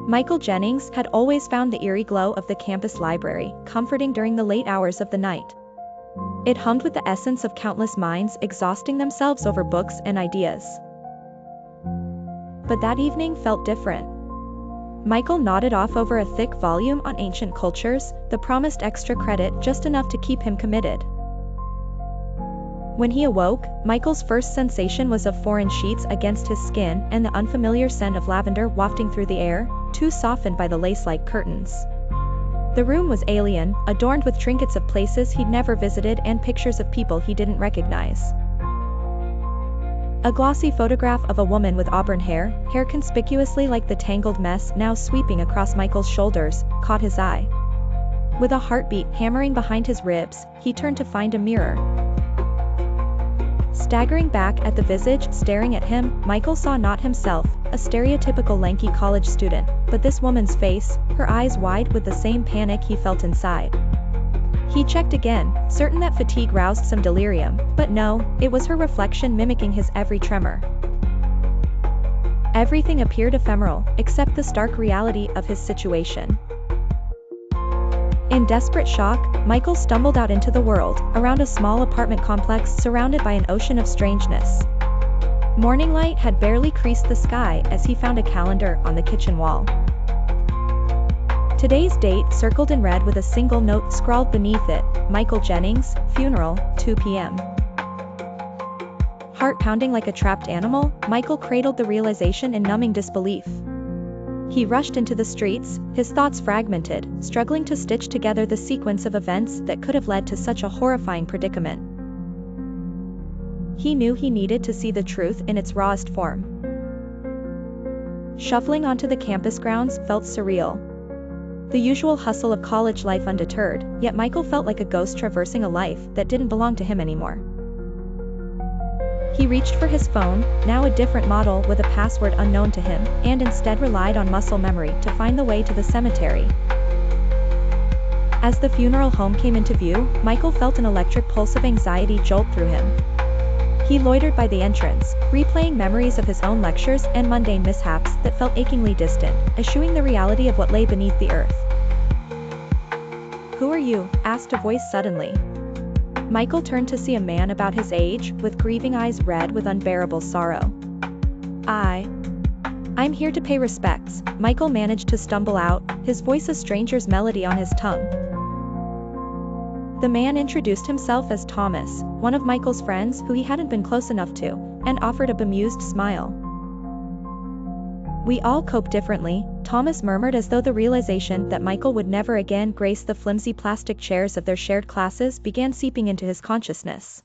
Michael Jennings had always found the eerie glow of the campus library comforting during the late hours of the night. It hummed with the essence of countless minds exhausting themselves over books and ideas. But that evening felt different. Michael nodded off over a thick volume on ancient cultures, the promised extra credit just enough to keep him committed. When he awoke, Michael's first sensation was of foreign sheets against his skin and the unfamiliar scent of lavender wafting through the air, too softened by the lace-like curtains. The room was alien, adorned with trinkets of places he'd never visited and pictures of people he didn't recognize. A glossy photograph of a woman with auburn hair conspicuously like the tangled mess now sweeping across Michael's shoulders, caught his eye. With a heartbeat hammering behind his ribs, he turned to find a mirror. Staggering back at the visage staring at him, Michael saw not himself, a stereotypical lanky college student, but this woman's face, her eyes wide with the same panic he felt inside. He checked again, certain that fatigue roused some delirium, but no, it was her reflection mimicking his every tremor. Everything appeared ephemeral, except the stark reality of his situation. In desperate shock, Michael stumbled out into the world, around a small apartment complex surrounded by an ocean of strangeness. Morning light had barely creased the sky as he found a calendar on the kitchen wall. Today's date circled in red with a single note scrawled beneath it, Michael Jennings, funeral, 2 p.m. Heart pounding like a trapped animal, Michael cradled the realization in numbing disbelief. He rushed into the streets, his thoughts fragmented, struggling to stitch together the sequence of events that could have led to such a horrifying predicament. He knew he needed to see the truth in its rawest form. Shuffling onto the campus grounds felt surreal. The usual hustle of college life undeterred, yet Michael felt like a ghost traversing a life that didn't belong to him anymore. He reached for his phone, now a different model with a password unknown to him, and instead relied on muscle memory to find the way to the cemetery. As the funeral home came into view, Michael felt an electric pulse of anxiety jolt through him. He loitered by the entrance, replaying memories of his own lectures and mundane mishaps that felt achingly distant, eschewing the reality of what lay beneath the earth. "Who are you?" asked a voice suddenly. Michael turned to see a man about his age, with grieving eyes red with unbearable sorrow. I'm here to pay respects," Michael managed to stumble out, his voice a stranger's melody on his tongue. The man introduced himself as Thomas, one of Michael's friends who he hadn't been close enough to, and offered a bemused smile. "We all cope differently," Thomas murmured as though the realization that Michael would never again grace the flimsy plastic chairs of their shared classes began seeping into his consciousness.